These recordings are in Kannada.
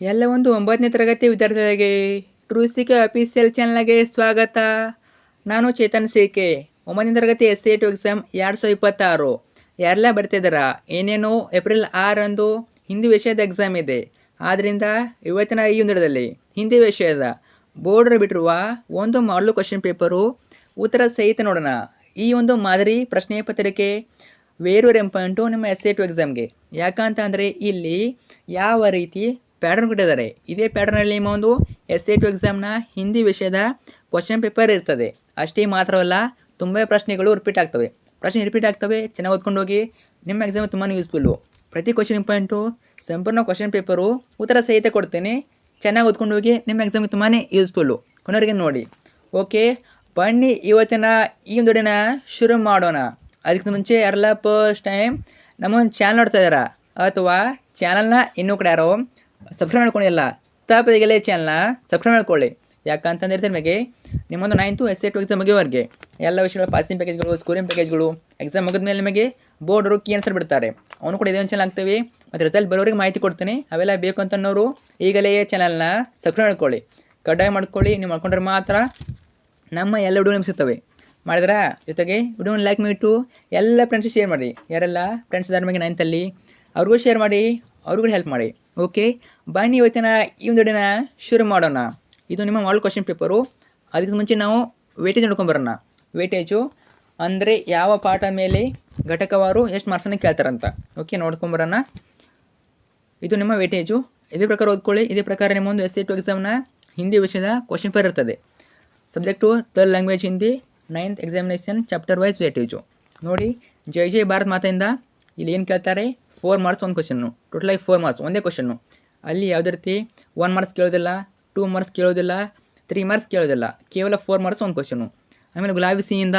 ಎಲ್ಲ ಒಂದು 9ನೇ ತರಗತಿ ವಿದ್ಯಾರ್ಥಿಗಳಿಗೆ ಟ್ರೂಸಿಕೆ ಅಫಿಷಿಯಲ್ ಚಾನಲ್ಗೆ ಸ್ವಾಗತ. ನಾನು ಚೇತನ್ ಸಿಕೆ. 9ನೇ ತರಗತಿ SAT ಎಕ್ಸಾಮ್ 2026 ಯಾರೆಲ್ಲ ಬರ್ತಿದ್ದಾರಾ? ಏನೇನು ಏಪ್ರಿಲ್ 6ರಂದು ಹಿಂದಿ ವಿಷಯದ ಎಕ್ಸಾಮ್ ಇದೆ. ಆದ್ದರಿಂದ ಇವತ್ತಿನ ಈ ದಿನದಲ್ಲಿ ಹಿಂದಿ ವಿಷಯದ ಬೋರ್ಡರ್ ಬಿಟ್ಟಿರುವ ಒಂದು ಮಾಡಲು ಕ್ವಶನ್ ಪೇಪರು ಉತ್ತರ ಸಹಿತ ನೋಡೋಣ. ಈ ಒಂದು ಮಾದರಿ ಪ್ರಶ್ನೆ ಪತ್ರಿಕೆ ವೆರಿ ಇಂಪಾರ್ಟೆಂಟು ನಿಮ್ಮ SAT ಎಕ್ಸಾಮ್ಗೆ. ಯಾಕಂತ ಅಂದರೆ ಇಲ್ಲಿ ಯಾವ ರೀತಿ ಪ್ಯಾಟರ್ನ್ ಕೊಟ್ಟಿದ್ದಾರೆ, ಇದೇ ಪ್ಯಾಟರ್ನಲ್ಲಿ ನಿಮ್ಮ ಒಂದು SAT ಎಕ್ಸಾಮ್ನ ಹಿಂದಿ ವಿಷಯದ ಕ್ವಶನ್ ಪೇಪರ್ ಇರ್ತದೆ. ಅಷ್ಟೇ ಮಾತ್ರವಲ್ಲ, ತುಂಬ ಪ್ರಶ್ನೆಗಳು ರಿಪೀಟ್ ಆಗ್ತವೆ. ಚೆನ್ನಾಗಿ ಓದ್ಕೊಂಡು ಹೋಗಿ. ನಿಮ್ಮ ಎಕ್ಸಾಮ್ ತುಂಬಾ ಯೂಸ್ಫುಲ್ಲು. ಪ್ರತಿ ಕ್ವಶನ್ ಇಂಪಾರ್ಟೆಂಟು, ಸಂಪೂರ್ಣ ಕ್ವಶನ್ ಪೇಪರು ಉತ್ತರ ಸಹಿತ ಕೊಡ್ತೀನಿ. ಚೆನ್ನಾಗಿ ಓದ್ಕೊಂಡು ಹೋಗಿ. ನಿಮ್ಮ ಎಕ್ಸಾಮಿಗೆ ತುಂಬಾ ಯೂಸ್ಫುಲ್ಲು. ಕೊನೆವರೆಗೆ ನೋಡಿ. ಓಕೆ, ಬನ್ನಿ ಇವತ್ತಿನ ಈ ಒಂದು ವಿಡಿಯೋನ ಶುರು ಮಾಡೋಣ. ಅದಕ್ಕೆ ಮುಂಚೆ ಯಾರೆಲ್ಲ ಫಸ್ಟ್ ಟೈಮ್ ನಮ್ಮ ಒಂದು ಚಾನಲ್ ನೋಡ್ತಾ ಇದ್ದಾರಾ ಅಥವಾ ಚಾನಲ್ನ ಇನ್ನೂ ಕಡೆ ಯಾರೋ ಸಬ್ಸ್ಕ್ರೈಬ್ ಮಾಡ್ಕೊಂಡಿಲ್ಲ, ತಪ್ಪದಿಗೆಲ್ಲ ಚಾನಲ್ನ ಸಬ್ಸ್ಕ್ರೈಬ್ ಮಾಡ್ಕೊಳ್ಳಿ. ಯಾಕಂತಂದ್ರೆ ನಿಮಗೆ ನಿಮ್ಮೊಂದು 9th SAT ಎಕ್ಸಾಮ್ ಮುಗಿಯೋವರೆಗೆ ಎಲ್ಲ ವಿಷಯಗಳು, ಪಾಸಿಂಗ್ ಪ್ಯಾಕೇಜ್ಗಳು, ಸ್ಕೋರಿಂಗ್ ಪ್ಯಾಕೇಜ್ಗಳು, ಎಕ್ಸಾಮ್ ಮುಗಿದ ಮೇಲೆ ನಿಮಗೆ ಬೋರ್ಡರು ಕೀ ಆನ್ಸರ್ ಬಿಡ್ತಾರೆ. ಅವನು ಕೂಡ ಇದೇ ಒಂದು ಚಾನಲ್ ಆಗ್ತವೆ ಮತ್ತು ರಿಸಲ್ಟ್ ಬರೋರಿಗೆ ಮಾಹಿತಿ ಕೊಡ್ತೀನಿ. ಅವೆಲ್ಲ ಬೇಕು ಅಂತನ್ನೋರು ಈಗಲೇ ಚಾನಲ್ನ ಸಬ್ಸ್ಕ್ರೈಬ್ ಮಾಡ್ಕೊಳ್ಳಿ, ಕಡ್ಡಾಯ ಮಾಡ್ಕೊಳ್ಳಿ. ನೀವು ಮಾಡ್ಕೊಂಡ್ರೆ ಮಾತ್ರ ನಮ್ಮ ಎಲ್ಲ ವಿಡಿಯೋ ನಿಮ್ಗೆ ಸಿಗ್ತವೆ. ಮಾಡಿದ್ರಾ? ಜೊತೆಗೆ ವಿಡಿಯೋನ ಲೈಕ್ ಮಾಡಿಟ್ಟು ಎಲ್ಲ ಫ್ರೆಂಡ್ಸ್ ಶೇರ್ ಮಾಡಿ. ಯಾರೆಲ್ಲ ಫ್ರೆಂಡ್ಸ್ ಇದ್ದಾರೆ ನಿಮಗೆ 9th ಅವ್ರಿಗೂ ಶೇರ್ ಮಾಡಿ, ಅವ್ರಿಗೂ ಹೆಲ್ಪ್ ಮಾಡಿ. ಓಕೆ, ಬನ್ನಿ ಇವತ್ತಿನ ಈ ಒಂದು ವಿಡಿಯೋನ ಶುರು ಮಾಡೋಣ. ಇದು ನಿಮ್ಮ ಮಾಡಲ್ ಕ್ವಶನ್ ಪೇಪರು. ಅದಕ್ಕೆ ಮುಂಚೆ ನಾವು ವೇಟೇಜ್ ನೋಡ್ಕೊಂಬರೋಣ. ವೇಟೇಜು ಅಂದರೆ ಯಾವ ಪಾಠ ಮೇಲೆ ಘಟಕವಾರು ಎಷ್ಟು ಮಾರ್ಕ್ಸನ್ನು ಕೇಳ್ತಾರಂತ. ಓಕೆ, ನೋಡ್ಕೊಂಬರೋಣ. ಇದು ನಿಮ್ಮ ವೇಟೇಜು. ಇದೇ ಪ್ರಕಾರ ಓದ್ಕೊಳ್ಳಿ. ಇದೇ ಪ್ರಕಾರ ನಿಮ್ಮ ಒಂದು SAT ಎಕ್ಸಾಮ್ನ ಹಿಂದಿ ವಿಷಯದ ಕ್ವಶನ್ ಪೇಪರ್ ಇರ್ತದೆ. Subject third language Hindi, 9th examination chapter wise weightage ನೋಡಿ. ಜೈ ಜೈ ಭಾರತ್ ಮಾತೆಯಿಂದ ಇಲ್ಲಿ ಏನು ಕೇಳ್ತಾರೆ? 4 ಮಾರ್ಕ್ಸ್ ಒಂದು ಕ್ವಶನ್ನು. ಟೋಟಲಾಗಿ 4 ಮಾರ್ಕ್ಸ್ ಒಂದೇ ಕ್ವಶನ್ನು. ಅಲ್ಲಿ ಯಾವುದೇ ರೀತಿ 1 ಮಾರ್ಕ್ಸ್ ಕೇಳೋದಿಲ್ಲ, 2 ಮಾರ್ಕ್ಸ್ ಕೇಳೋದಿಲ್ಲ, 3 ಮಾರ್ಕ್ಸ್ ಕೇಳೋದಿಲ್ಲ. ಕೇವಲ 4 ಮಾರ್ಕ್ಸ್ ಒಂದು ಕ್ವಶನ್ನು. ಆಮೇಲೆ ಗುಲಾಬಿ ಸಿಯಿಂದ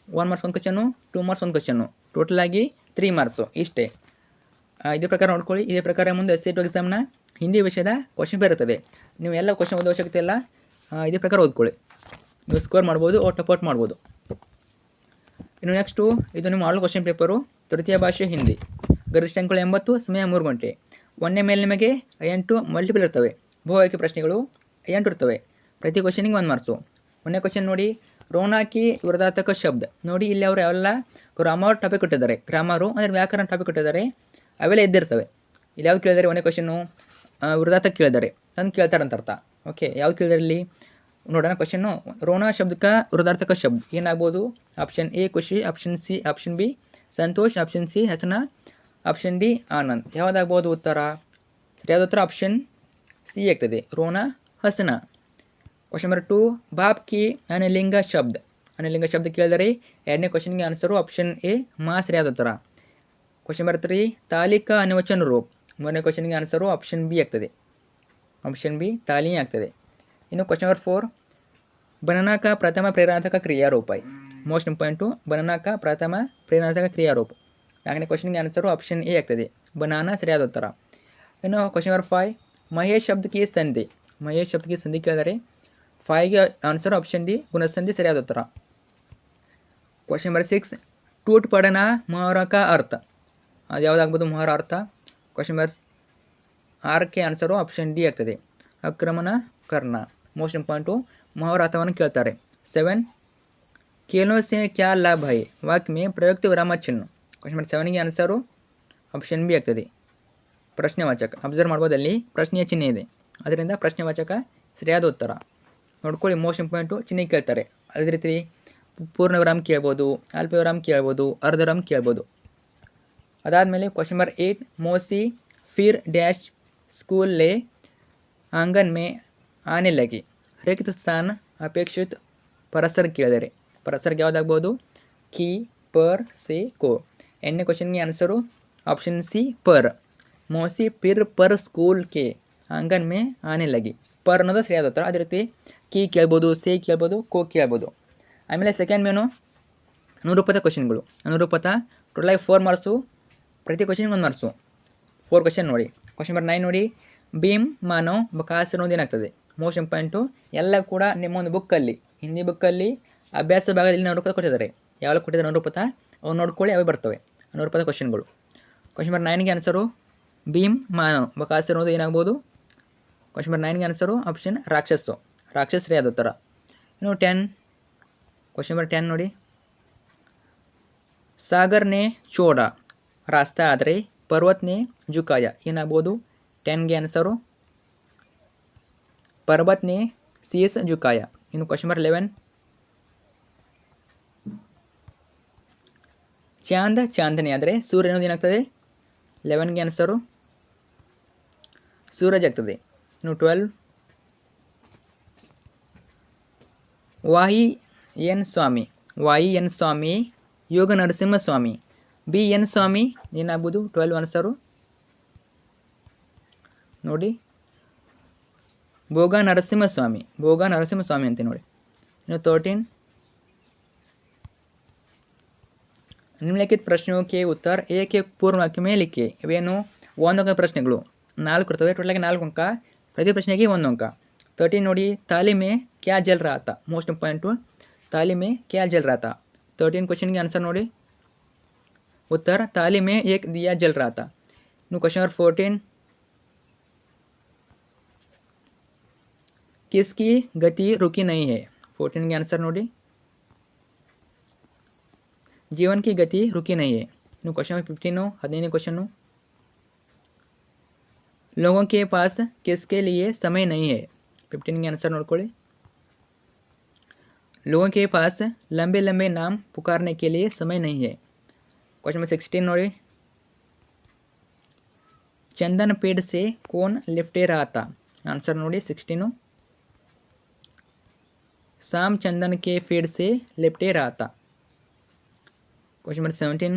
1 ಮಾರ್ಕ್ಸ್ ಒಂದು ಕ್ವಶನ್ನು, 2 ಮಾರ್ಕ್ಸ್ ಒಂದು ಕ್ವಶನ್ನು, ಟೋಟಲಾಗಿ 3 ಮಾರ್ಕ್ಸು. ಇಷ್ಟೇ. ಇದೇ ಪ್ರಕಾರ ನೋಡ್ಕೊಳ್ಳಿ. ಇದೇ ಪ್ರಕಾರ ಮುಂದೆ SAT ಎಕ್ಸಾಮ್ನ ಹಿಂದಿ ವಿಷಯದ ಕ್ವಶನ್ ಪೇಪರ್ ಇರ್ತದೆ. ನೀವು ಎಲ್ಲ ಕ್ವಶನ್ ಓದೋ ಅವಶ್ಯಕತೆ ಇಲ್ಲ. ಇದೇ ಪ್ರಕಾರ ಓದ್ಕೊಳ್ಳಿ. ನೀವು ಸ್ಕೋರ್ ಮಾಡ್ಬೋದು, ಔಟ್ ಮಾಡ್ಬೋದು. ಇನ್ನು ನೆಕ್ಸ್ಟು ಇದು ನಿಮ್ಮ ಮಾಡಲ್ ಕ್ವಶನ್ ಪೇಪರು. ತೃತೀಯ ಭಾಷೆ ಹಿಂದಿ. ಗರಿಷ್ಠ ಅಂಕಗಳು 80, ಸಮಯ 3 ಗಂಟೆ. ಒಂದೇ ಮೇಲೆ ನಿಮಗೆ 8 ಮಲ್ಟಿಪಲ್ ಇರ್ತವೆ. ಬಹು ಆಯ್ಕೆ ಪ್ರಶ್ನೆಗಳು 8 ಇರ್ತವೆ. ಪ್ರತಿ ಕ್ವಶನಿಗೆ 1 ಮಾರ್ಕ್ಸು. ಒಂದೇ ಕ್ವಶನ್ ನೋಡಿ, ರೋನಾಕಿ ವೃದ್ಧಾರ್ಥಕ ಶಬ್ದ. ನೋಡಿ, ಇಲ್ಲಿ ಅವರು ಯಾವೆಲ್ಲ ಗ್ರಾಮರ್ ಟಾಪಿಕ್ ಕೊಟ್ಟಿದ್ದಾರೆ. ಗ್ರಾಮರು ಅಂದರೆ ವ್ಯಾಕರಣ ಟಾಪಿಕ್ ಕೊಟ್ಟಿದ್ದಾರೆ. ಅವೆಲ್ಲ ಎದ್ದಿರ್ತವೆ. ಇಲ್ಲಿ ಯಾವ್ದು ಕೇಳಿದ್ದಾರೆ? ಒಂದೇ ಕ್ವಶನ್ನು ವೃದ್ಧಾರ್ಥಕ ಕೇಳಿದ್ದಾರೆ, ತಂದು ಕೇಳ್ತಾರಂತ ಅರ್ಥ. ಓಕೆ, ಯಾವ್ದು ಕೇಳಿದಾರೆ ಇಲ್ಲಿ ನೋಡೋಣ. ಕ್ವಶನ್ನು ರೋಣ ಶಬ್ದಕ್ಕೆ ವೃದ್ಧಾರ್ಥಕ ಶಬ್ದ ಏನಾಗ್ಬೋದು? ಆಪ್ಷನ್ ಎ ಖುಷಿ, option C, option B Santosh, option C ಹಸನ, ಆಪ್ಷನ್ ಡಿ ಆನಂದ್. ಯಾವುದಾಗ್ಬೋದು ಉತ್ತರ? ಸರಿಯಾದ ಉತ್ತರ ಆಪ್ಷನ್ ಸಿ ಆಗ್ತದೆ, ರೋಣ ಹಸನ. ಕ್ವಶನ್ ನಂಬರ್ 2, ಬಾಪ್ ಕಿ ಅನಲಿಂಗ ಶಬ್ದ. ಅನಲಿಂಗ ಶಬ್ದ ಕೇಳಿದರೆ ಎರಡನೇ ಕ್ವಶನ್ಗೆ ಆನ್ಸರು ಆಪ್ಷನ್ ಎ ಮಾ ಸರಿಯಾದ ಉತ್ತರ. ಕ್ವಶನ್ ನಂಬರ್ 3, ತಾಲಿಕಾ ಅನಿವಚನ ರೂಪ್. ಮೂರನೇ ಕ್ವಶನ್ಗೆ ಆನ್ಸರು ಆಪ್ಷನ್ ಬಿ ಆಗ್ತದೆ, ಆಪ್ಷನ್ ಬಿ ತಾಲಿ ಆಗ್ತದೆ. ಇನ್ನು ಕ್ವಶನ್ ನಂಬರ್ 4, ಬನಾನಾ ಕಾ ಪ್ರಥಮ ಪ್ರೇರಣಾತ್ಮಕ ಕ್ರಿಯಾರೂಪ. ಮೋಸ್ಟ್ ಇಂಪಾರ್ಟೆಂಟು, ಬನಾನಾ ಕಾ ಪ್ರಥಮ ಪ್ರೇರಣಾತ್ಮಕ ಕ್ರಿಯಾರೂಪ. ನಾಲ್ಕನೇ ಕ್ವಶನ್ಗೆ ಆನ್ಸರು ಆಪ್ಷನ್ ಎ ಆಗ್ತದೆ, ಬನಾನಾ ಸರಿಯಾದ ಉತ್ತರ. ಇನ್ನು ಕ್ವಶನ್ ನಂಬರ್ 5, ಮಹೇಶ್ ಶಬ್ದಕ್ಕೆ ಸಂಧಿ. ಮಹೇಶ್ ಶಬ್ದಕ್ಕೆ ಸಂಧಿ ಕೇಳಿದರೆ 5ಗೆ ಆನ್ಸರು ಆಪ್ಷನ್ ಡಿ ಗುಣಸಂಧಿ ಸರಿಯಾದ ಉತ್ತರ. ಕ್ವಶನ್ ನಂಬರ್ 6, ಟೂಟ್ ಪಡನ ಮೊಹರಕ ಅರ್ಥ. ಅದು ಯಾವುದಾಗ್ಬೋದು? ಮೊಹರ ಅರ್ಥ. ಕ್ವಶನ್ ನಂಬರ್ 6ಕ್ಕೆ ಆನ್ಸರು ಆಪ್ಷನ್ ಡಿ ಆಗ್ತದೆ, ಆಕ್ರಮಣ ಕರ್ಣ. ಮೋಸ್ಟ್ ಇಂಪಾರ್ಟೆಂಟು, ಮೊಹರ ಅರ್ಥವನ್ನು ಕೇಳ್ತಾರೆ. 7, ಕೇಲೋ ಸೆ ಕ್ಯಾ ಲಾಭ ಹೈ. ವಾಕ್ಯ ಮೇ ಪ್ರಯುಕ್ತ ವಿರಾಮ ಚಿಹ್ನ. ಕ್ವಶನ್ ನಂಬರ್ 7ಗೆ ಆನ್ಸರು ಆಪ್ಷನ್ ಬಿ ಆಗ್ತದೆ, ಪ್ರಶ್ನೆವಾಚಕ. ಅಬ್ಸರ್ವ್ ಮಾಡ್ಬೋದು, ಅಲ್ಲಿ ಪ್ರಶ್ನೆಯ ಚಿಹ್ನೆ ಇದೆ, ಅದರಿಂದ ಪ್ರಶ್ನೆವಾಚಕ ಸರಿಯಾದ ಉತ್ತರ. ನೋಡ್ಕೊಳ್ಳಿ, ಮೋಸ್ಟ್ ಇಂಪಾರ್ಟೆಂಟು, ಚಿಹ್ನೆ ಕೇಳ್ತಾರೆ. ಅದೇ ರೀತಿ ಪೂರ್ಣ ವಿರಾಮ ಕೇಳ್ಬೋದು, ಅಲ್ಪ ವಿರಾಮ ಕೇಳ್ಬೋದು, ಅರ್ಧ ವಿರಾಮ ಕೇಳ್ಬೋದು. ಅದಾದಮೇಲೆ ಕ್ವಶನ್ ನಂಬರ್ 8, ಮೋಸಿ ಫಿರ್ ಡ್ಯಾಶ್ ಸ್ಕೂಲ್ ಲೇ ಆಂಗನ್ ಮೇ ಆನೆ ಲಗಿ. रिक्त स्थान अपेक्षित परसर ಕೇಳಿದರೆ परसर्ಗೆ ಯಾವುದಾಗ್ಬೋದು? ಕಿ, ಪರ್, ಸೆ, ಕೋ. ಎಂಟನೇ ಕ್ವಶನ್ಗೆ ಆನ್ಸರು ಆಪ್ಷನ್ ಸಿ ಪರ್. ಮೋಸಿ ಪಿರ್ ಪರ್ ಸ್ಕೂಲ್ ಕೆ ಆಂಗನ್ ಮೇ ಆನೆ ಲಗಿ. ಪರ್ ಅನ್ನೋದು ಸರಿಯಾದ ಉತ್ತರ. ಅದೇ ರೀತಿ ಕಿ ಕೇಳ್ಬೋದು, ಸೆ ಕೇಳ್ಬೋದು, ಕೋ ಕೇಳ್ಬೋದು. ಆಮೇಲೆ ಸೆಕೆಂಡ್ ಮೇನು ಅನುರೂಪದ ಕ್ವಶನ್ಗಳು. ಅನುರೂಪತ ಟೋಟಲಾಗಿ 4 ಮಾರ್ಕ್ಸು. ಪ್ರತಿ ಕ್ವಶನ್ಗೆ 1 ಮಾರ್ಕ್ಸು. 4 ಕ್ವಶನ್ ನೋಡಿ. ಕ್ವಶನ್ ನಂಬರ್ 9 ನೋಡಿ, ಭೀಮ್ ಮಾನವ್ ಬಕಾಸ್ ಅನ್ನೋದು ಏನಾಗ್ತದೆ? ಮೋಸ್ಟ್ ಇಂಪಾರ್ಟೆಂಟು, ಎಲ್ಲ ಕೂಡ ನಿಮ್ಮೊಂದು ಬುಕ್ಕಲ್ಲಿ, ಹಿಂದಿ ಬುಕ್ಕಲ್ಲಿ ಅಭ್ಯಾಸ ಭಾಗದಲ್ಲಿ ಅನುರೂಪದ ಕೊಟ್ಟಿದ್ದಾರೆ. ಯಾವಾಗ ಕೊಟ್ಟಿದ್ದಾರೆ ಅನುರೂಪತ ಅವ್ರು ನೋಡ್ಕೊಳ್ಳಿ, ಅವೇ ಬರ್ತವೆ ಅನುರೂಪದ ಕ್ವಶನ್ಗಳು. ಕ್ವಶನ್ ನಂಬರ್ 9ಗೆ ಆನ್ಸರು ಭೀಮ್ ಮಾನವ್ ಬಕಾಸ್ ಅನ್ನೋದು ಏನಾಗ್ಬೋದು? ಕ್ವಶನ್ ನಂಬರ್ 9ಗೆ ಆನ್ಸರು ಆಪ್ಷನ್ ರಾಕ್ಷಸು, ರಾಕ್ಷಸರೇ ಅದು ಉತ್ತರ. ಇನ್ನು 10, ಕ್ವಶನ್ ನಂಬರ್ 10 ನೋಡಿ. ಸಾಗರ್ನೇ ಚೋಡ ರಾಸ್ತಾ ಆದರೆ ಪರ್ವತ್ನೇ ಜುಕಾಯ, ಏನಾಗ್ಬೋದು 10ಗೆ ಆನ್ಸರು ಪರ್ವತ್ನೇ ಸೀಸ್ ಜುಕಾಯ. ಇನ್ನು ಕ್ವಶನ್ ನಂಬರ್ 11, ಚಾಂದ್ ಚಾಂದನಿ ಆದರೆ ಸೂರ್ಯ ಅನ್ನೋದು ಏನಾಗ್ತದೆ 11ಗೆ ಆನ್ಸರು ಸೂರಜ್ ಆಗ್ತದೆ. ಇನ್ನು 12, ವಾಯಿ ಎನ್ ಸ್ವಾಮಿ ಯೋಗ ನರಸಿಂಹ ಸ್ವಾಮಿ, ಬಿ ಎನ್ ಸ್ವಾಮಿ ಏನಾಗ್ಬೋದು 12 ಆನ್ಸರು ನೋಡಿ ಭೋಗ ನರಸಿಂಹ ಸ್ವಾಮಿ ಅಂತ ನೋಡಿ. ಇನ್ನು 13, निम्नलिखित प्रश्नों के उत्तर एक एक पूर्ण वाक्य में लिखिए. ಇವೇನು ಒಂದೊಂದು ಪ್ರಶ್ನೆಗಳು 4 ಇರ್ತವೆ, ಟೋಟಲಾಗಿ 4 ಅಂಕ, ಪ್ರತಿ ಪ್ರಶ್ನೆಗೆ 1 ಅಂಕ. 13 ನೋಡಿ, ತಾಲಿ ಮೇ ಕ್ಯಾ ಜಲ್ ರहा था, ಮೋಸ್ಟ್ ಇಂಪಾರ್ಟೆಂಟು, ತಾಲಿ ಮೇ ಕ್ಯಾ ಜಲ್ रहा था. 13 ಕ್ವಶನ್ಗೆ ಆನ್ಸರ್ ನೋಡಿ, ಉತ್ತರ ತಾಲಿ ಮೇ ಏಕ್ ದಿಯಾ ಜಲ್ रहा था. ಇನ್ನು ಕ್ವಶನ್ ನಂಬರ್ 14, किसकी गति रुकी नहीं है, 14ಗೆ ಆನ್ಸರ್ ನೋಡಿ जीवन की गति रुकी नहीं है. इನ್ನು क्वेश्चन 15 15ನೇ क्वेश्चन, लोगों के पास किसके लिए समय नहीं है, 15ಗೆ आंसर ನೋಡ್ಕೊಳ್ಳಿ. लोगों के पास लंबे लंबे नाम पुकारने के लिए समय नहीं है. क्वेश्चन नंबर 16 ನೋಡಿ, चंदन पेड़ से कौन लिपटे रहा था, आंसर ನೋಡಿ 16, शाम चंदन के पेड़ से लिपटे रहा था. क्वेश्चन नंबर 17,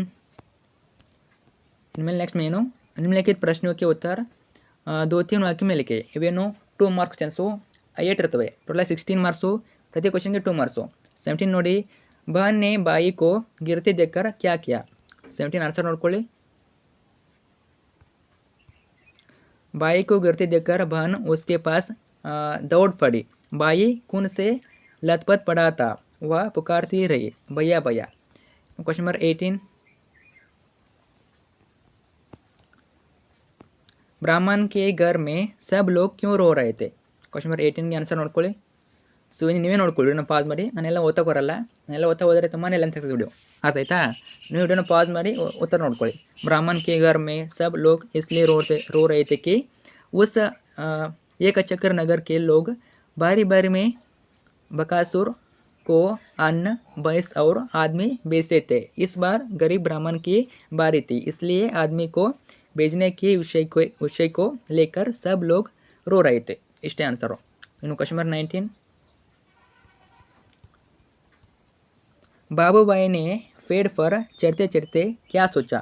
इनमें नेक्स्ट में ಏನು निम्नलिखित प्रश्नों के उत्तर 2-3 वाक्य में लिखे. ಇವೇನು 2 ಮಾರ್ಕ್ಸ್ ಚಾನ್ಸು 8 ಇರ್ತವೆ, ಟೋಟಲ್ 16 ಮಾರ್ಕ್ಸು, ಪ್ರತಿ ಕ್ವಶನ್ಗೆ 2 ಮಾರ್ಕ್ಸು. 17 ನೋಡಿ, बहन ने बाई को गिरते देखकर क्या किया, 17 आंसर ನೋಡ್ಕೊಳ್ಳಿ. बाई को गिरते देखकर बहन उसके पास दौड़ पड़ी, बाई खून से लथपथ पड़ा था, वह पुकारती रही भैया भैया. क्वेश्चन नंबर 18, ब्राह्मण के घर में सब लोग क्यों रो रहे थे, ಕ್ವಶನ್ ನಂಬರ್ 18ಗೆ ಆನ್ಸರ್ ನೋಡ್ಕೊಳ್ಳಿ. ಸೊ ನೀವೇ ನೋಡ್ಕೊಳ್ಳಿ, ವಿಡಿಯೋನ ಪಾಸ್ ಮಾಡಿ, ನಾನೆಲ್ಲ ಓದಕ್ಕೆ ಬರಲ್ಲ, ನಾನೆಲ್ಲ ಓದ್ತಾ ಹೋದರೆ ತುಂಬಾ ಎಲ್ಲ ಅಂತ ವಿಡಿಯೋ ಆಯ್ತಾ. ನೀವು ವಿಡಿಯೋನ ಪಾಸ್ ಮಾಡಿ ಉತ್ತರ ನೋಡ್ಕೊಳ್ಳಿ. ब्राह्मण के घर में सब लोग इसलिए रो रहे थे कि उस एक चक्र नगर के लोग बारी बारी में बकासुर को अन्न भैंस और आदमी बेचते थे. इस बार गरीब ब्राह्मण की बारी थी, इसलिए आदमी को बेचने के विषय को लेकर सब लोग रो रहे थे. इष्टे आंसर. इನ್ನು क्वेश्चन नंबर 19, बाबूबाई ने पेड़ पर चढ़ते चढ़ते क्या सोचा,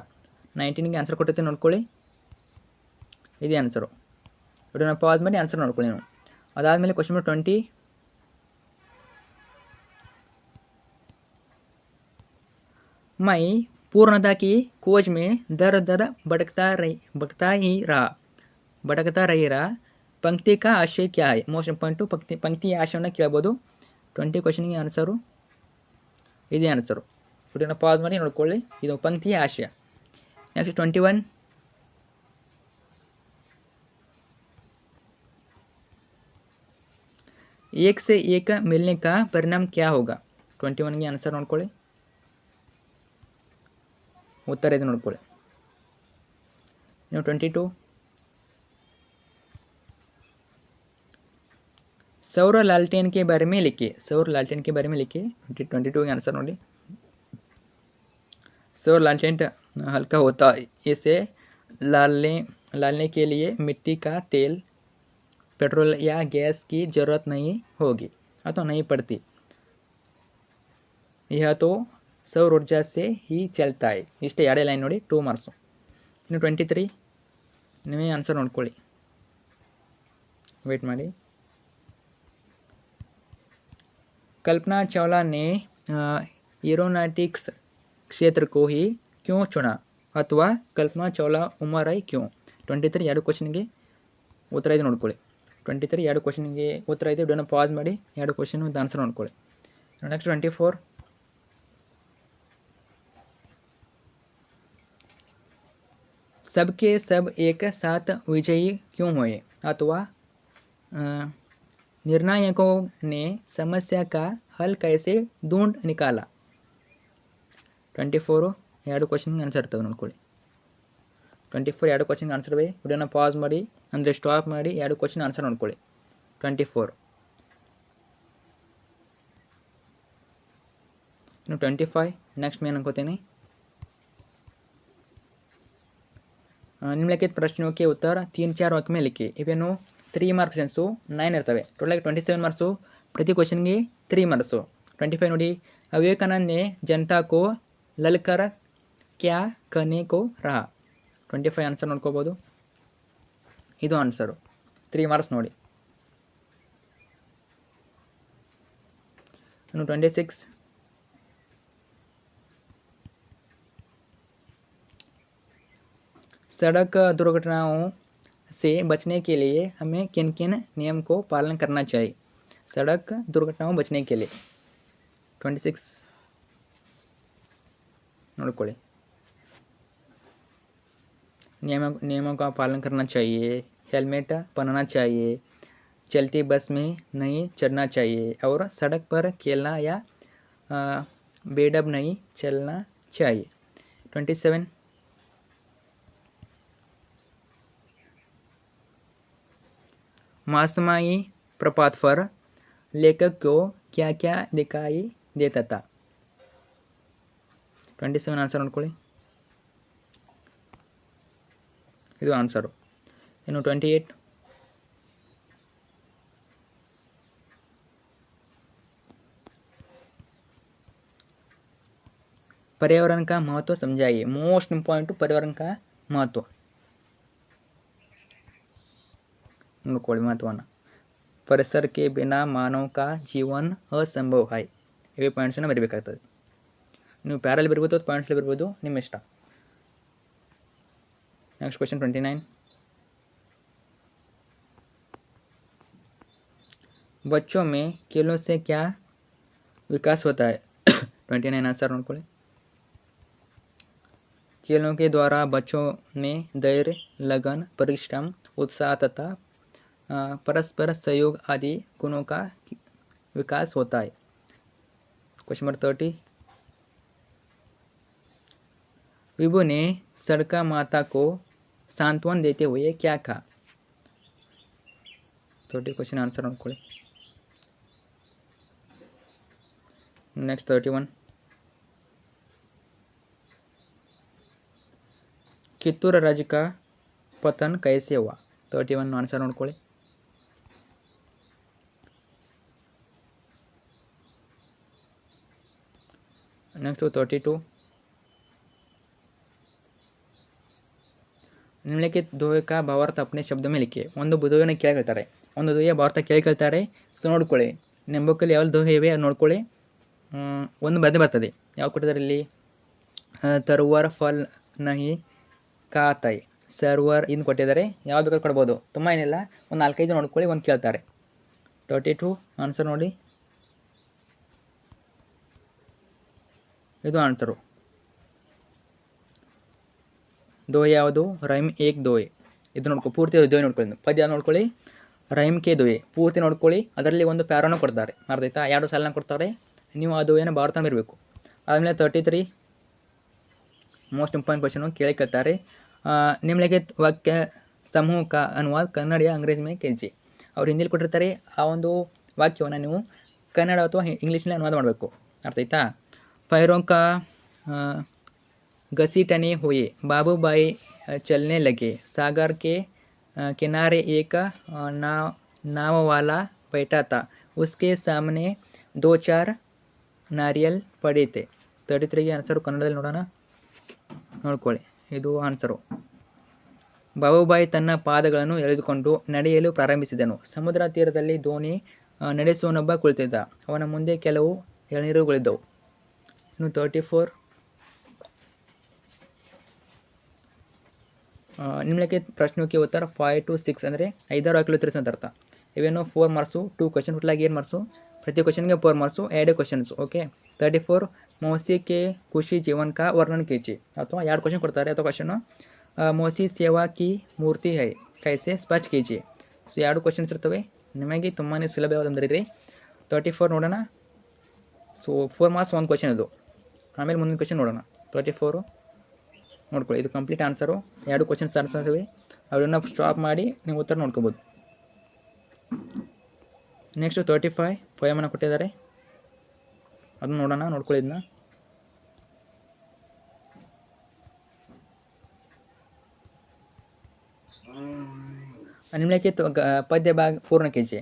19ಗೆ ಆನ್ಸರ್ ಕೊಟ್ಟಿರ್ತೀನಿ ನೋಡ್ಕೊಳ್ಳಿ, ಇದೇ ಆನ್ಸರು. ವಿಡಿಯೋನ ಪಾಸ್ ಮಾಡಿ ಆನ್ಸರ್ ನೋಡ್ಕೊಳ್ಳಿ ನೀವು. ಅದಾದಮೇಲೆ ಕ್ವೆಶ್ಚನ್ ನಂಬರ್ 20, मैं पूर्णता की खोज में दर दर भटकता ही रहा, पंक्ति का आशय क्या है, ಮೋಸ್ಟ್ ಇಂಪಾರ್ಟೆಂಟು, ಪಂಕ್ತಿ ಆಶಯವನ್ನು ಕೇಳ್ಬೋದು. 20 ಕ್ವಶನ್ಗೆ ಆನ್ಸರು ಇದೇ ಆನ್ಸರು. ವಿಡಿಯೋನ ಪಾಸ್ ಮಾಡಿ ನೋಡ್ಕೊಳ್ಳಿ, ಇದು ಪಂಕ್ತಿಯ ಆಶಯ. ನೆಕ್ಸ್ಟ್ 21, एक से एक मिलने का परिणाम क्या होगा, 21ಗೆ ಆನ್ಸರ್ ನೋಡ್ಕೊಳ್ಳಿ, उत्तर ಇದು ನೋಡ್ಕೊಳ್ಳಿ. ಇನ್ನು 22, सौर लालटेन के बारे में लिखिए, सौर लालटेन के बारे में लिखिए. 22ಗೆ आंसर ನೋಡಿ. सौर लालटेन हल्का होता है, इसे लालने के लिए मिट्टी का तेल, पेट्रोल या गैस की ज़रूरत नहीं होगी अथवा नहीं पड़ती, यह तो सौर ऊर्जा से ही चलता है. ಇಷ್ಟೇ ಎರಡೇ ಲೈನ್ ನೋಡಿ, 2 ಮಾರ್ಕ್ಸು. ಇನ್ನು 23, ನೀವೇ ಆನ್ಸರ್ ನೋಡ್ಕೊಳ್ಳಿ, ವೇಟ್ ಮಾಡಿ. कल्पना चावला ने एरोनॉटिक्स क्षेत्र को ही क्यों चुना, अथवा कल्पना चावला उमर आई क्यों, 23 ಎರಡು ಕ್ವಶನ್ಗೆ ಉತ್ತರ ಇದೆ ನೋಡ್ಕೊಳ್ಳಿ. 23 ಎರಡು ಕ್ವಶನ್ಗೆ ಉತ್ತರ ಇದೆ, ವಿಡಿಯೋನ ಪಾಸ್ ಮಾಡಿ ಎರಡು ಕ್ವಶನ್ ಒಂದು ಆನ್ಸರ್ ನೋಡ್ಕೊಳ್ಳಿ. ನೆಕ್ಸ್ಟ್ 24, सबके सब एक साथ विजयी क्यों हुए, अथवा निर्णायकों ने समस्या का हल कैसे ढूंढ निकाला 24 ಎರಡು ಕ್ವಶನ್ಗೆ ಆನ್ಸರ್ ಇರ್ತವೆ ನೋಡ್ಕೊಳ್ಳಿ 24 ಎರಡು ಕ್ವಶನ್ಗೆ ಆನ್ಸರ್ ಇವೆ ವಿಡಿಯೋನ ಪಾಸ್ ಮಾಡಿ ಅಂದರೆ ಸ್ಟಾಪ್ ಮಾಡಿ ಎರಡು ಕ್ವಶನ್ ಆನ್ಸರ್ ನೋಡ್ಕೊಳ್ಳಿ 24 ಇನ್ನು 25 ನೆಕ್ಸ್ಟ್ ಮೇನ್ ಅನ್ಕೋತೀನಿ निम्नलिखित प्रश्नों के उत्तर 3-4 वाक्य में लिखिए इवेनु 3 मार्क्स एन्सु 9 इर्तवे टोटल 27 मार्क्सु प्रति क्वेश्चन ಗೆ 3 मार्क्सु 25 ನೋಡಿ विवेकानंद ने जनता को ललकर क्या करने को रहा 25 आंसर ನೋಡ್ಕೋಬಹುದು ಇದು ಆನ್ಸರ್ 3 ಮಾರ್ಕ್ಸ್ ನೋಡಿ ಇನ್ನು 26 सड़क दुर्घटनाओं से बचने के लिए हमें किन किन नियम को पालन करना चाहिए सड़क दुर्घटनाओं बचने के लिए 26 नोड़कोले नियमों का पालन करना चाहिए हेलमेट पहनना चाहिए चलती बस में नहीं चढ़ना चाहिए और सड़क पर खेलना या बेडब नहीं चलना चाहिए 27 मासमाई प्रपात पर लेखक को क्या क्या दिखाई देता था 27 आंसर ನೋಡ್ಕೊಳ್ಳಿ ಇದು ಆನ್ಸರ್ ಇನ್ನು 28 पर्यावरण का महत्व समझाइए मोस्ट इम्पोर्टेंट पर्यावरण का महत्व ನೋಡ್ಕೊಳ್ಳಿ ಮಹತ್ವನ ಪರಿಸರ के बिना मानव का जीवन असंभव है ಇವೇ ಪಾಯಿಂಟ್ಸನ್ನು ಬರೀಬೇಕಾಗ್ತದೆ ನೀವು ಪ್ಯಾರಲ್ಲಿ ಬರಿಬೋದು ಪಾಯಿಂಟ್ಸಲ್ಲಿ ಬರಿಬೋದು ನಿಮ್ಮ ಇಷ್ಟ नेक्स्ट क्वेश्चन 29 बच्चों में खेलों से क्या विकास होता है 29 आंसर ನೋಡ್ಕೊಳ್ಳಿ खेलों के द्वारा बच्चों में धैर्य लगन परिश्रम उत्साह तथा परस्पर सहयोग आदि गुणों का विकास होता है क्वेश्चन नंबर 30 विभु ने सड़का माता को सांत्वन देते हुए क्या कहा 30 क्वेश्चन आंसर ನೋಡ್ಕೊಳ್ಳಿ नेक्स्ट 31 कित्तूर राज्य का पतन कैसे हुआ 31 आंसर ನೋಡ್ಕೊಳ್ಳಿ नेक्स्ट 32 निम्नलिखित दोहे का भावार्थ अपने शब्द में लिखिए ಒಂದು ದುಹೆನ ಕೇಳಿ ಕೇಳ್ತಾರೆ ಒಂದು ದುಹೆಯ ಭಾವಾರ್ಥ ಕೇಳಿ ಕೇಳ್ತಾರೆ ಸೊ ನೋಡ್ಕೊಳ್ಳಿ ನಿಮ್ಮ ಬುಕ್ಕಲ್ಲಿ ಯಾವ ದುಹೆ ಇವೆ ಅದು ನೋಡ್ಕೊಳ್ಳಿ ಒಂದು ಬರ್ತದೆ ಯಾವ ಕೊಟ್ಟಿದ್ದಾರೆ ಇಲ್ಲಿ ತರುವರ್ ಫಲ್ ನಹಿ ಕಾತೈ ಸರ್ವರ್ ಇನ್ನು ಕೊಟ್ಟಿದ್ದಾರೆ ಯಾವ ಬೇಕಾದ್ರೂ ಕೊಡ್ಬೋದು ತುಂಬ ಏನಿಲ್ಲ ಒಂದು 4-5 ನೋಡ್ಕೊಳ್ಳಿ ಒಂದು ಕೇಳ್ತಾರೆ 32 ಆನ್ಸರ್ ನೋಡಿ ಇದು ಆನ್ಸರು दोहे ಯಾವುದು ರೈಮ್ ಏಕ್ ದೋಹೆ ಇದು ನೋಡ್ಕೊ ಪೂರ್ತಿ ದೋಹೆ ನೋಡ್ಕೊಳ್ಳಿ ಪದ್ಯ ನೋಡ್ಕೊಳ್ಳಿ ರೈಮ್ ಕೆ ದೋಹೆ ಪೂರ್ತಿ ನೋಡ್ಕೊಳ್ಳಿ ಅದರಲ್ಲಿ ಒಂದು ಪ್ಯಾರನ ಕೊಡ್ತಾರೆ ಅರ್ಧಾಯ್ತಾ 2 ಸಾಲನ್ನ ಕೊಡ್ತಾರೆ ನೀವು ಆ ದೋಹೆನ ಭಾರತ ಬರಬೇಕು ಆದಮೇಲೆ 33 ಮೋಸ್ಟ್ ಇಂಪಾರ್ಟೆಂಟ್ ಕ್ವಶನು ಕೇಳ್ತಾರೆ ನಿಮ್ಲಿಖಿತ ವಾಕ್ಯ ಸಮೂಹ का अनुवाद कन्नड़ या अंग्रेजी में कीजिए ಅವ್ರು ಹಿಂದಿಲಿ ಕೊಟ್ಟಿರ್ತಾರೆ ಆ ಒಂದು ವಾಕ್ಯವನ್ನು ನೀವು ಕನ್ನಡ ಅಥವಾ ಇಂಗ್ಲೀಷ್ನಲ್ಲಿ ಅನುವಾದ ಮಾಡಬೇಕು ಅರ್ಥ ಆಯ್ತಾ पैरों का घसीटने हुए बाबूभाई चलने लगे सागर के किनारे एक नाव वाला बैठा था उसके सामने 2-4 नारियल पड़े थे 33 आंसर ಕನ್ನಡದಲ್ಲಿ ನೋಡೋಣ ನೋಡ್ಕೊಳ್ಳಿ ಇದು ಆನ್ಸರು ಬಾಬುಬಾಯಿ ತನ್ನ ಪಾದಗಳನ್ನು ಎಳೆದುಕೊಂಡು ನಡೆಯಲು ಪ್ರಾರಂಭಿಸಿದನು ಸಮುದ್ರ ತೀರದಲ್ಲಿ ದೋಣಿ ನಡೆಸುವನೊಬ್ಬ ಕುಳಿತಿದ್ದ ಅವನ ಮುಂದೆ ಕೆಲವು ಎಳನೀರುಗಳಿದ್ದವು ಇನ್ನು 34 ನಿಮ್ಲಿಖಿತ ಪ್ರಶ್ನೆ के उत्तर 5 to 6 ಅಂದರೆ 5 ವಾಕ್ಯಗಳು ಉತ್ತರಿಸಿ ಅಂತ ಅರ್ಥ ಇವೇನು 4 ಮಾರ್ಕ್ಸು 2 ಕ್ವಶನ್ ಟೋಟಲಾಗಿ 8 ಮಾರ್ಕ್ಸು ಪ್ರತಿ ಕ್ವಶನ್ಗೆ 4 ಮಾರ್ಕ್ಸು 2 ಕ್ವಶನ್ಸ್ ಓಕೆ 34 मौसी के खुशी जीवन का वर्णन कीजिए ಅಥವಾ 2 ಕ್ವಶನ್ ಕೊಡ್ತಾರೆ ಅಥವಾ ಕ್ವಶನ್ मौसी सेवा की मूर्ति है कैसे स्पष्ट कीजिए ಸೊ 2 ಕ್ವಶನ್ಸ್ ಇರ್ತವೆ ನಿಮಗೆ ತುಂಬಾ ಸುಲಭವಾದಂದ್ರೆ ರೀ 34 ನೋಡೋಣ. ಸೊ 4 ಮಾರ್ಕ್ಸ್ ಒಂದು ಕ್ವಶನ್ ಇದು. ಆಮೇಲೆ ಮುಂದಿನ ಕ್ವಶನ್ ನೋಡೋಣ. 34 ನೋಡ್ಕೊಳ್ಳಿ, ಇದು ಕಂಪ್ಲೀಟ್ ಆನ್ಸರು. 2 ಕ್ವಶನ್ಸ್ ಆನ್ಸರ್ ಇವೆ, ಅವನ್ನ ಸ್ಟಾಪ್ ಮಾಡಿ ನೀವು ಉತ್ತರ ನೋಡ್ಕೋಬೋದು. ನೆಕ್ಸ್ಟು 35 ಪೋಯಮನ್ನು ಕೊಟ್ಟಿದ್ದಾರೆ, ಅದನ್ನು ನೋಡೋಣ. ನೋಡ್ಕೊಳ್ಳಿ ಇದನ್ನ. ನಿಮ್ಮಕ್ಕೆ ಪದ್ಯ ಭಾಗ ಪೂರ್ಣ KG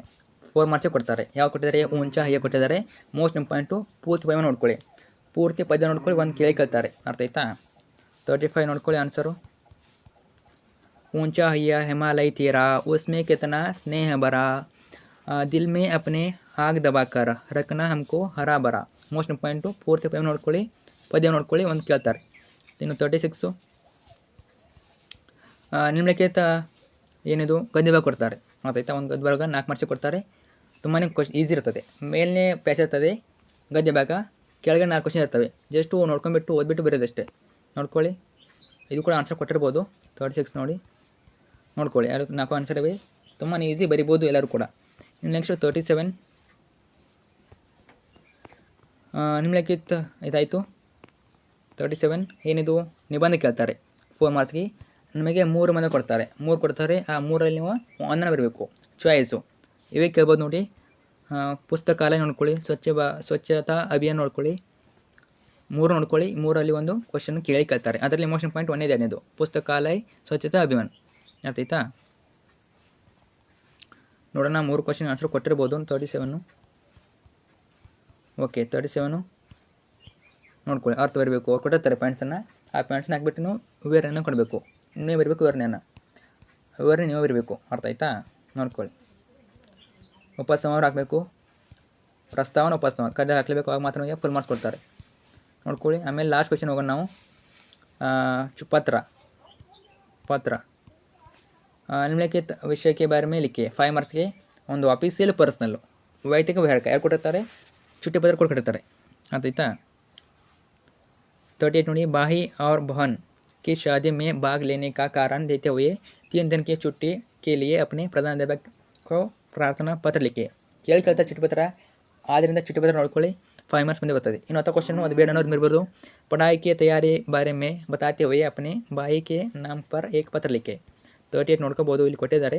4 ಮಾರ್ಕ್ಸ್ ಕೊಡ್ತಾರೆ. ಯಾವ ಕೊಟ್ಟಿದ್ದಾರೆ? ಊಂಚ ಹಯ್ಯ ಕೊಟ್ಟಿದ್ದಾರೆ. ಮೋಸ್ಟ್ ಇಂಪಾರ್ಟೆಂಟು ಪೂರ್ತಿ ಪದ್ಯ ನೋಡ್ಕೊಳ್ಳಿ, ಪೂರ್ತಿ ಪದ್ಯ ನೋಡ್ಕೊಳ್ಳಿ, ಒಂದು ಕೇಳ್ತಾರೆ. ಅರ್ಥ ಆಯ್ತಾ? 35 ನೋಡ್ಕೊಳ್ಳಿ ಆನ್ಸರು. ऊंचा हैया हिमालय तेरा उसमें कितना स्नेह भरा दिल में अपने आग दबाकर रखना हमको हरा भरा. ಮೋಸ್ಟ್ ಇಂಪಾರ್ಟೆಂಟು ಪೂರ್ತಿ ಪದ್ಯ ನೋಡ್ಕೊಳ್ಳಿ, ಒಂದು ಕೇಳ್ತಾರೆ. ಇನ್ನು 36 ನಿಮ್ಮಕ್ಕೆ ಏನಿದು ಗದ್ಯ ಭಾಗ ಕೊಡ್ತಾರೆ. ಆಯ್ತಾ? ಒಂದು ಗದ್ಯ ಭಾಗ 4 ಮಾರ್ಕ್ಸ್ ಕೊಡ್ತಾರೆ. ತುಂಬಾ ಈಸಿ ಇರ್ತದೆ. ಮೇಲನೇ ಪ್ಯಾಚ್ ಇರ್ತದೆ ಗದ್ಯ ಭಾಗ, ಕೆಳಗಡೆ 4 ಕ್ವಶನ್ ಇರ್ತವೆ. ಜಸ್ಟು ನೋಡ್ಕೊಂಡ್ಬಿಟ್ಟು ಓದ್ಬಿಟ್ಟು ಬರೋದಷ್ಟೇ. ನೋಡ್ಕೊಳ್ಳಿ, ಇದು ಕೂಡ ಆನ್ಸರ್ ಕೊಟ್ಟಿರ್ಬೋದು. 36 ನೋಡ್ಕೊಳ್ಳಿ, 4 ಆನ್ಸರ್ ಇವೆ. ತುಂಬಾ ಈಸಿ, ಬರಿಬೋದು ಎಲ್ಲರೂ ಕೂಡ. ನೆಕ್ಸ್ಟ್ 37 ನಿಮ್ಮಕ್ಕಿತ್ತು ಇದಾಯಿತು. 37 ಏನಿದು? ನಿಬಂಧ ಕೇಳ್ತಾರೆ 4 ಮಾರ್ಕ್ಸ್ಗೆ. ನಿಮಗೆ 3 ಮಂದಿ ಕೊಡ್ತಾರೆ. 3 ಕೊಡ್ತಾರೆ, ಆ 3ರಲ್ಲಿ ನೀವು ಒಂದನ್ನು ಬರಬೇಕು. ಚಾಯ್ಸು ಇವೇ ಕೇಳ್ಬೋದು ನೋಡಿ. ಪುಸ್ತಕಾಲಯ ನೋಡ್ಕೊಳ್ಳಿ, ಸ್ವಚ್ಛತಾ ಅಭಿಯಾನ ನೋಡ್ಕೊಳ್ಳಿ. 3 ನೋಡ್ಕೊಳ್ಳಿ, 3ರಲ್ಲಿ ಒಂದು ಕ್ವಶನ್ ಕೇಳ್ತಾರೆ. ಅದರಲ್ಲಿ ಮೋಸ್ಟ್ ಇಂಪಾರ್ಟೆಂಟ್ ಒಂದೇ ಇದು ಪುಸ್ತಕಾಲಯ ಸ್ವಚ್ಛತಾ ಅಭಿಯಾನ. ಅರ್ಥ ಆಯ್ತಾ? ನೋಡೋಣ, 3 ಕ್ವಶನ್ ಆನ್ಸರ್ ಕೊಟ್ಟಿರ್ಬೋದು. 37 ಓಕೆ. 37 ನೋಡ್ಕೊಳ್ಳಿ, ಅರ್ಥ ಬರಬೇಕು. ಅವ್ರು ಕೊಟ್ಟಿರ್ತಾರೆ ಪಾಯಿಂಟ್ಸನ್ನು, ಆ ಪಾಯಿಂಟ್ಸನ್ನ ಹಾಕ್ಬಿಟ್ಟು ವಿವರಣೆಯನ್ನು ಕೊಡಬೇಕು. ನೀವೇ ಬರಬೇಕು ವಿವರಣೆ ನೀವೇ ಬರಬೇಕು. ಅರ್ಥ ಆಯ್ತಾ? ನೋಡ್ಕೊಳ್ಳಿ. ಉಪಸಂಹಾರ ಹಾಕಬೇಕು, ಪ್ರಸ್ತಾವನೆ ಉಪಸಂಹಾರ ಕಡೆ ಹಾಕಲೇಬೇಕು, ಆಗ ಮಾತ್ರ ನಿಮಗೆ ಫುಲ್ ಮಾರ್ಕ್ಸ್ ಕೊಡ್ತಾರೆ. ನೋಡ್ಕೊಳ್ಳಿ. ಆಮೇಲೆ ಲಾಸ್ಟ್ ಕ್ವಶನ್ ಹೋಗೋಣ ನಾವು. ಪತ್ರ निम्नलिखित विषय के बारे में लिखिए. 5 ಮಾರ್ಕ್ಸ್ಗೆ ಒಂದು ಅಫಿಸಿಯಲ್ ಪರ್ಸ್ನಲ್ಲು ವೈಯಕ್ತಿಕ ವಿಹಾರಕ ಯಾರು ಕೊಟ್ಟಿರ್ತಾರೆ? ಚುಟ್ಟಿ ಪತ್ರ ಕೊಟ್ಟಿರ್ತಾರೆ. ಆಯ್ತಾ? 38 ನೋಡಿ. भाई और बहन की शादी में भाग लेने का कारण देते हुए 3 दिन की छुट्टी के लिए अपने प्रधानाध्यापक को प्रार्थना पत्र लिखिए. ಕೇಳ್ತಾರೆ ಚುಟ್ಟಿ ಪತ್ರ, ಆದ್ದರಿಂದ ಚುಟ್ಟಿ ಪತ್ರ ನೋಡ್ಕೊಳ್ಳಿ. 5 ಮಾರ್ಕ್ಸ್ ಮುಂದೆ ಬರ್ತದೆ. ಇನ್ನು 10 ಕ್ವಶನ್ ಅದು ಬೇಡ ಅನ್ನೋದು mirಬೋದು. पढ़ाई की तैयारी बारे में बताते हुए अपने भाई के नाम पर एक पत्र लिखे. 38 ನೋಡ್ಕೋಬೋದು, ಇಲ್ಲಿ ಕೊಟ್ಟಿದ್ದಾರೆ.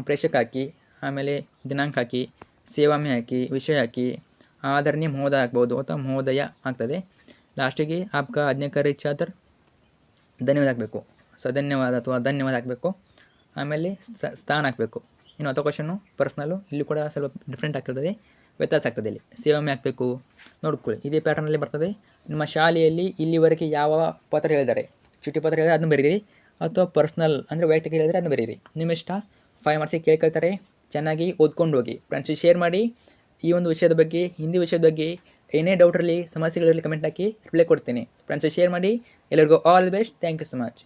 ಪ್ರೇಷಕ ಹಾಕಿ, ಆಮೇಲೆ ದಿನಾಂಕ ಹಾಕಿ, ಸೇವಾಮೆ ಹಾಕಿ, ವಿಷಯ ಹಾಕಿ, ಆದರಣೀಯ ಮಹೋದಯ ಹಾಕ್ಬೋದು ಅಥವಾ ಮಹೋದಯ ಆಗ್ತದೆ. ಲಾಸ್ಟಿಗೆ ಆಪ್ಕ ಆಜ್ಞಾಕಾರಿ ಚಾದರ್ ಧನ್ಯವಾದ ಹಾಕಬೇಕು. ಧನ್ಯವಾದ ಅಥವಾ ಧನ್ಯವಾದ ಹಾಕಬೇಕು. ಆಮೇಲೆ ಸ್ಥಾನ ಹಾಕಬೇಕು. ಇನ್ನು 10 ಕ್ವಶನ್ನು ಪರ್ಸ್ನಲ್ಲು, ಇಲ್ಲಿ ಕೂಡ ಸ್ವಲ್ಪ ಡಿಫ್ರೆಂಟ್ ಆಗ್ತದೆ, ವ್ಯತ್ಯಾಸ ಆಗ್ತದೆ. ಇಲ್ಲಿ ಸೇವಾಮೆ ಹಾಕಬೇಕು. ನೋಡ್ಕೊಳ್ಳಿ, ಇದೇ ಪ್ಯಾಟರ್ನಲ್ಲಿ ಬರ್ತದೆ. ನಿಮ್ಮ ಶಾಲೆಯಲ್ಲಿ ಇಲ್ಲಿವರೆಗೆ ಯಾವ ಪತ್ರ ಹೇಳಿದ್ದಾರೆ, ಚುಟ್ಟಿ ಪತ್ರ ಹೇಳಿದರೆ ಅದನ್ನು ಬರೀರಿ, ಅಥವಾ ಪರ್ಸ್ನಲ್ ಅಂದರೆ ವೈಯಕ್ತಿಕ ಹೇಳಿದರೆ ಅದನ್ನು ಬರೀರಿ. ನಿಮ್ಮ ಇಷ್ಟ. 5 ಮಾರ್ಕ್ಸಿಗೆ ಕೇಳ್ಕೊಳ್ತಾರೆ. ಚೆನ್ನಾಗಿ ಓದ್ಕೊಂಡು ಹೋಗಿ. ಫ್ರೆಂಡ್ಸ್ ಶೇರ್ ಮಾಡಿ. ಈ ಒಂದು ವಿಷಯದ ಬಗ್ಗೆ, ಹಿಂದಿ ವಿಷಯದ ಬಗ್ಗೆ ಏನೇ ಡೌಟ್ ಇರಲಿ, ಸಮಸ್ಯೆಗಳಿರಲಿ, ಕಮೆಂಟ್ ಹಾಕಿ ರಿಪ್ಲೈ ಕೊಡ್ತೀನಿ. ಫ್ರೆಂಡ್ಸ್ ಶೇರ್ ಮಾಡಿ. ಎಲ್ಲರಿಗೂ all the best. Thank you so much.